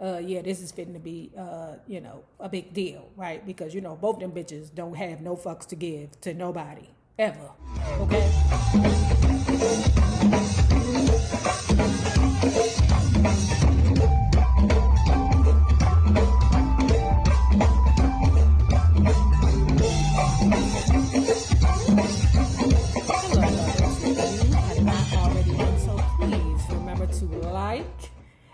Yeah, this is fitting to be, a big deal, right? Because, both them bitches don't have no fucks to give to nobody, ever, okay?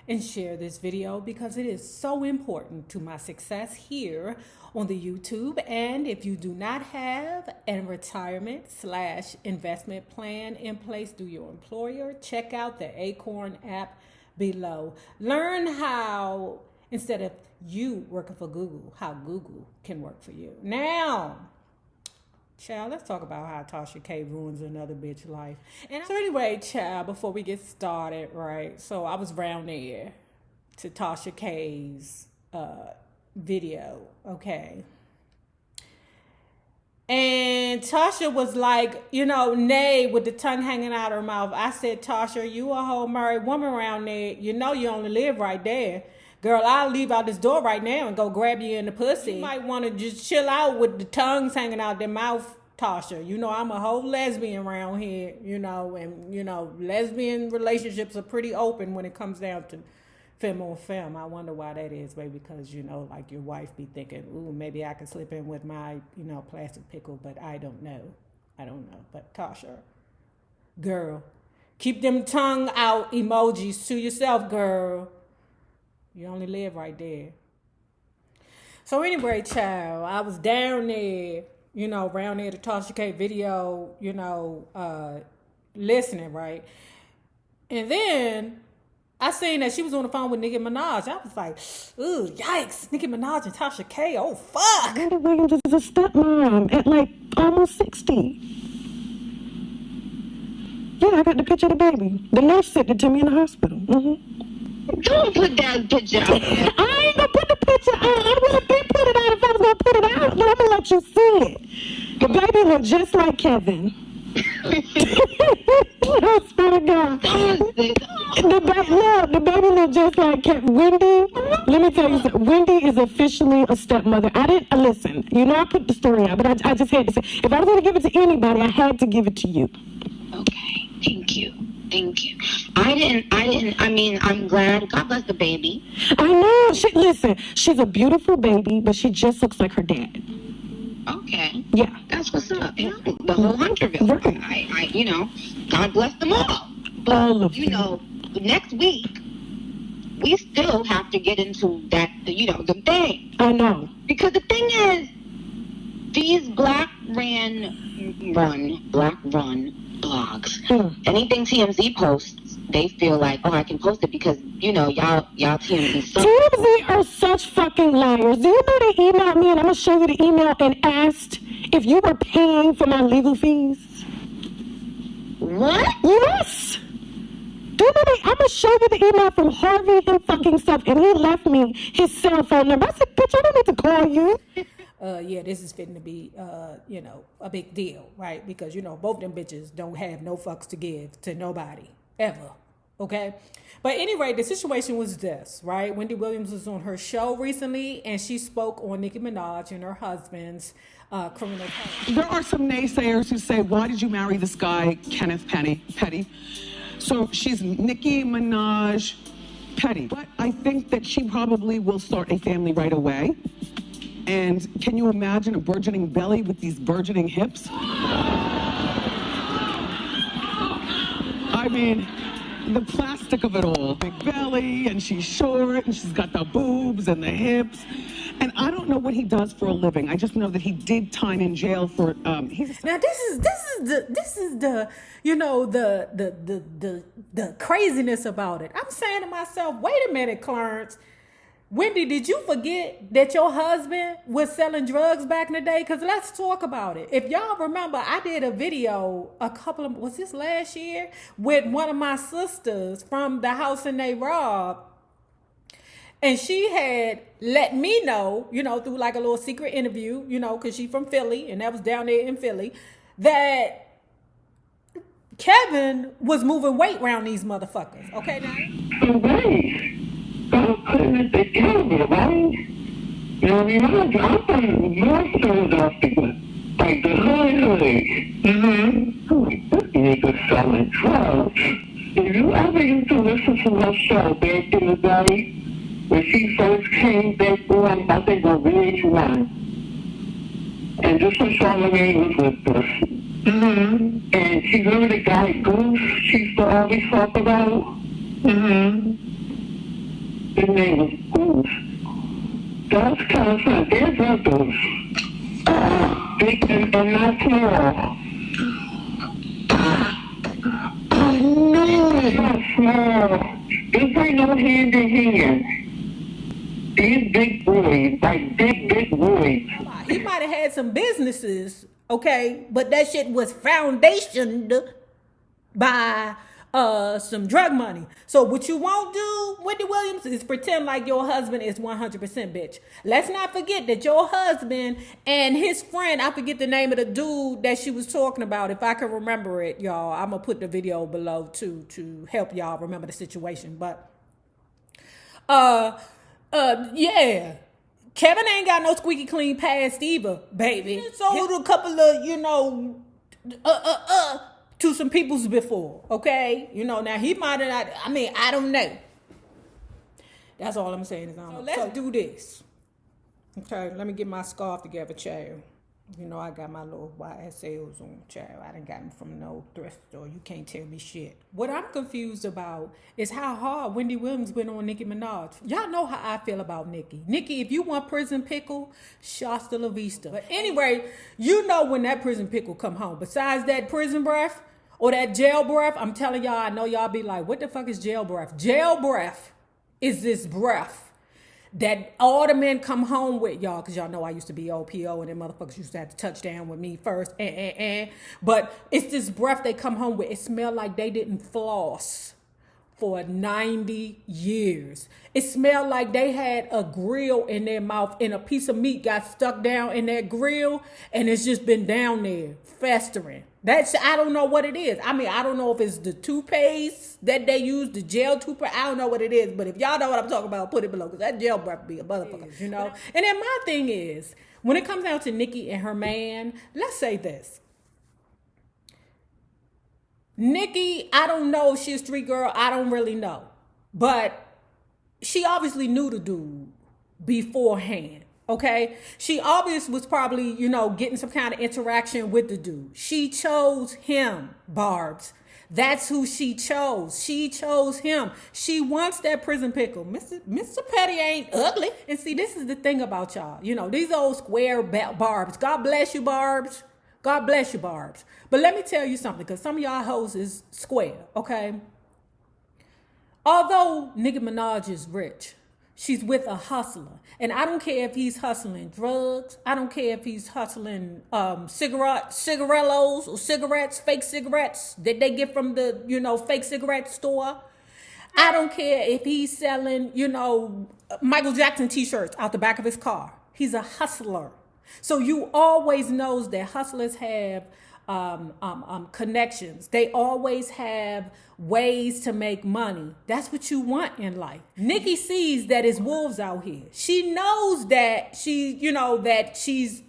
And share this video because it is so important to my success here on the YouTube. And if you do not have a retirement/investment plan in place through your employer, check out the Acorn app below. Learn how, instead of you working for Google, how Google can work for you. Now, child, let's talk about how TashaK ruins another bitch life. And so anyway, child, before we get started, right? So I was round there to TashaK's video, okay? And Tasha was like, Nay with the tongue hanging out her mouth. I said, Tasha, you a whole married woman around there. You only live right there. Girl, I'll leave out this door right now and go grab you in the pussy. You might want to just chill out with the tongues hanging out their mouth, Tasha. I'm a whole lesbian around here, and, lesbian relationships are pretty open when it comes down to femme on femme. I wonder why that is, baby, because, like your wife be thinking, ooh, maybe I can slip in with my, plastic pickle, but I don't know. But Tasha, girl, keep them tongue out emojis to yourself, girl. You only live right there. So anyway, child, I was down there, around there, the TashaK video, listening, right? And then I seen that she was on the phone with Nicki Minaj. I was like, ooh, yikes, Nicki Minaj and TashaK, oh, fuck. Wendy Williams is a stepmom at almost 60. Yeah, I got the picture of the baby. The nurse sent it to me in the hospital. Mm-hmm. Don't put that picture out there. I ain't gonna put the picture out. I would have been put it out if I was gonna put it out. But I'm gonna let you see it. The baby look just like Kevin. I swear to God. The baby look just like Kevin. Wendy, let me tell you something. Wendy is officially a stepmother. I didn't listen. I put the story out, but I just had to say, if I was gonna give it to anybody, I had to give it to you. Okay, thank you. I'm glad. God bless the baby. I know. Listen, she's a beautiful baby, but she just looks like her dad. Okay. Yeah. That's what's up. The whole Hunterville. Right. God bless them all. But, all of them. Next week, we still have to get into that, the thing. I know. Because the thing is, these black run blogs, anything TMZ posts, they feel like, oh, I can post it because, y'all TMZ suck. TMZ are such fucking liars. Do you know they emailed me, and I'm going to show you the email, and asked if you were paying for my legal fees? What? Yes. Do you know I'm going to show you the email from Harvey and fucking stuff, and he left me his cell phone number. I said, bitch, I don't need to call you. Yeah, this is fitting to be, a big deal, right? Because, both them bitches don't have no fucks to give to nobody, ever, okay? But anyway, the situation was this, right? Wendy Williams was on her show recently, and she spoke on Nicki Minaj and her husband's criminal case. There are some naysayers who say, why did you marry this guy, Kenneth Petty? So she's Nicki Minaj Petty. But I think that she probably will start a family right away. And can you imagine a burgeoning belly with these burgeoning hips? I mean, the plastic of it all. Big belly, and she's short, and she's got the boobs and the hips. And I don't know what he does for a living. I just know that he did time in jail for. Now this is the the craziness about it. I'm saying to myself, wait a minute, Clarence. Wendy, did you forget that your husband was selling drugs back in the day? Because let's talk about it. If y'all remember, I did a video was this last year? With one of my sisters from the house in NayRob. And she had let me know, through like a little secret interview, because she's from Philly, and that was down there in Philly, that Kevin was moving weight around these motherfuckers. Okay, now? Okay. God putting it together, right? You know, Minaj, I'm from North Philadelphia, like the hood. Mm-hmm. I'm like, this nigga selling drugs. If you ever used to listen to her show back in the day, when she first came back on, I think on VH1, and this was Charlamagne was with us. Mm-hmm. And she remember the guy Goose she used to always talk about? Mm-hmm. His name was Goose. That's kind of fun. They're drug dealers. Big and not small. No, not small. This ain't no hand in hand. These big boys, like big boys. He might have had some businesses, okay, but that shit was foundationed by some drug money. So what you won't do, Wendy Williams, is pretend like your husband is 100% bitch. Let's not forget that your husband and his friend, I forget the name of the dude that she was talking about. If I can remember it, y'all, I'm gonna put the video below too to help y'all remember the situation. But yeah. Kevin ain't got no squeaky clean past either, baby. He sold a couple of, to some peoples before, okay? Now he might have not, I don't know. That's all I'm saying is I don't know. Let's do this. Okay, let me get my scarf together, child. I got my little YSLs on, child. I done got them from no thrift store. You can't tell me shit. What I'm confused about is how hard Wendy Williams went on Nicki Minaj. Y'all know how I feel about Nicki. Nicki, if you want prison pickle, shasta la vista. But anyway, when that prison pickle come home. Besides that prison breath or that jail breath, I'm telling y'all, I know y'all be like, what the fuck is jail breath? Jail breath is this breath that all the men come home with, y'all, because y'all know I used to be OPO and them motherfuckers used to have to touch down with me first. But it's this breath they come home with. It smelled like they didn't floss for 90 years. It smelled like they had a grill in their mouth and a piece of meat got stuck down in that grill and it's just been down there festering. I don't know what it is. I don't know if it's the toothpaste that they use, the gel toothpaste. I don't know what it is. But if y'all know what I'm talking about, put it below. Because that gel breath be a motherfucker, And then my thing is, when it comes down to Nicki and her man, let's say this. Nicki, I don't know if she's a street girl. I don't really know. But she obviously knew the dude beforehand. Okay, she obviously was probably, getting some kind of interaction with the dude. She chose him, Barbs. That's who she chose. She chose him. She wants that prison pickle. Mr. Petty ain't ugly. And see, this is the thing about y'all. These old square Barbs. God bless you, Barbs. God bless you, Barbs. But let me tell you something, because some of y'all hoes is square, okay? Although Nicki Minaj is rich, she's with a hustler. And I don't care if he's hustling drugs. I don't care if he's hustling cigarillos or cigarettes, fake cigarettes that they get from the, fake cigarette store. I don't care if he's selling, Michael Jackson t-shirts out the back of his car. He's a hustler. So you always knows that hustlers have connections. They always have ways to make money. That's what you want in life. Nicki sees that it's wolves out here. She knows that that she's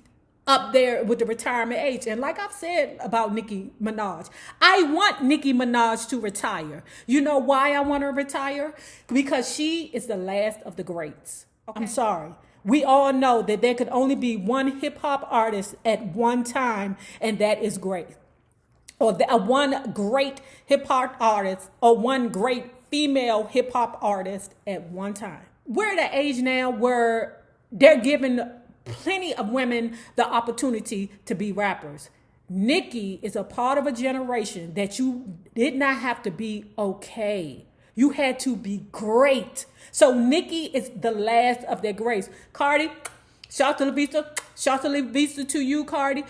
up there with the retirement age. And like I've said about Nicki Minaj, I want Nicki Minaj to retire. You know why I want her to retire? Because she is the last of the greats. Okay. I'm sorry. We all know that there could only be one hip hop artist at one time, and that is great. Or one great hip hop artist, or one great female hip hop artist at one time. We're at an age now where they're giving plenty of women the opportunity to be rappers. Nicki is a part of a generation that you did not have to be okay. You had to be great. So Nicki is the last of their greats. Cardi, shout to la vista. Shout to la vista to you, Cardi.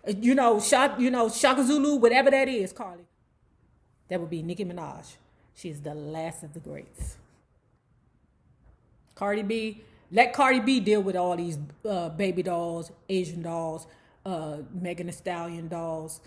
Shaka Zulu, whatever that is, Cardi. That would be Nicki Minaj. She's the last of the greats. Cardi B, let Cardi B deal with all these baby dolls, Asian dolls, Megan Thee Stallion dolls,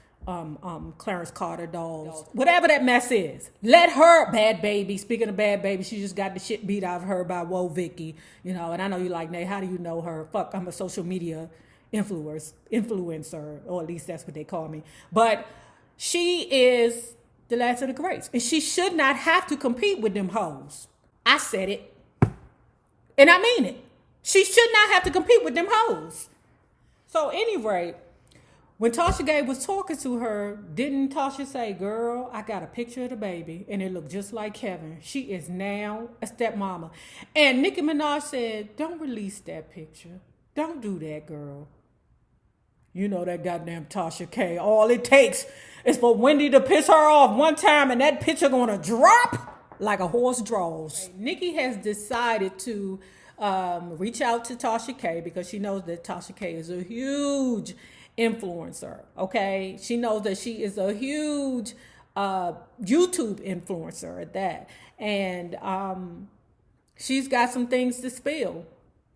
Clarence Carter dolls, whatever that mess is. Let her, bad baby. Speaking of bad baby, she just got the shit beat out of her by Whoa Vicky, you know. And I know you like, Nay, how do you know her? Fuck, I'm a social media influencer, or at least that's what they call me. But she is the last of the greats, and she should not have to compete with them hoes. I said it, and I mean it. She should not have to compete with them hoes. So anyway, when TashaK was talking to her, didn't Tasha say, girl, I got a picture of the baby and it looked just like Kevin. She is now a stepmama. And Nicki Minaj said, don't release that picture. Don't do that, girl. You know that goddamn TashaK. All it takes is for Wendy to piss her off one time and that picture gonna drop like a horse draws. Nicki has decided to reach out to TashaK because she knows that TashaK is a huge influencer, okay? She knows that she is a huge YouTube influencer at that. And she's got some things to spill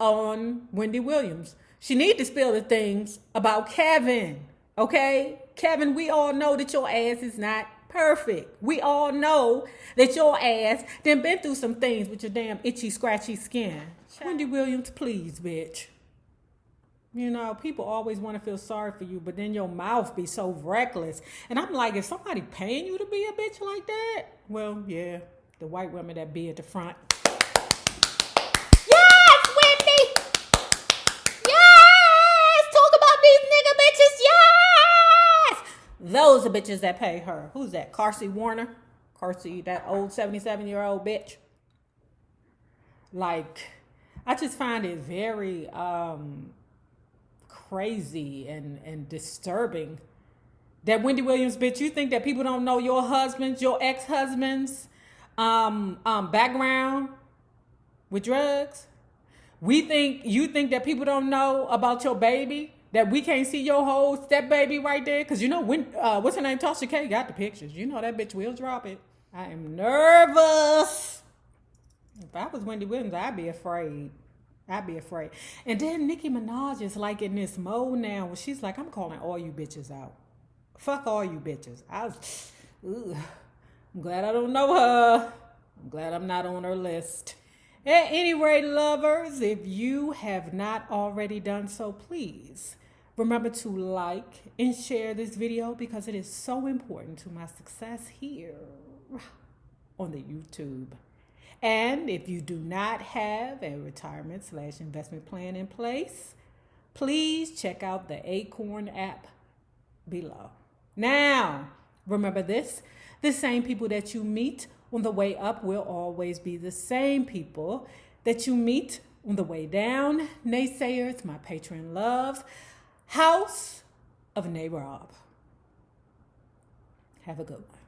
on Wendy Williams. She needs to spill the things about Kevin, okay? Kevin, we all know that your ass is not perfect. We all know that your ass done been through some things with your damn itchy, scratchy skin. Wendy Williams, please, bitch. You know, people always want to feel sorry for you, but then your mouth be so reckless. And I'm like, is somebody paying you to be a bitch like that? Well, yeah, the white women that be at the front. Yes, Wendy! Yes! Talk about these nigga bitches, yes! Those are bitches that pay her. Who's that? Carsey Warner? Carsey, that old 77-year-old bitch? Like, I just find it very crazy and disturbing that Wendy Williams, bitch, you think that people don't know your husband's, your ex-husband's background with drugs? You think that people don't know about your baby? That we can't see your whole step baby right there? Because you know, when what's her name? TashaK got the pictures. You know that bitch will drop it. I am nervous. If I was Wendy Williams, I'd be afraid. And then Nicki Minaj is like in this mode now where she's like, I'm calling all you bitches out. Fuck all you bitches. I'm glad I don't know her. I'm glad I'm not on her list. At any rate, lovers, if you have not already done so, please remember to like and share this video because it is so important to my success here on the YouTube. And if you do not have a retirement/investment plan in place, please check out the Acorn app below. Now, remember this, the same people that you meet on the way up will always be the same people that you meet on the way down. Naysayers, my patron loves. House of NayRob. Have a good one.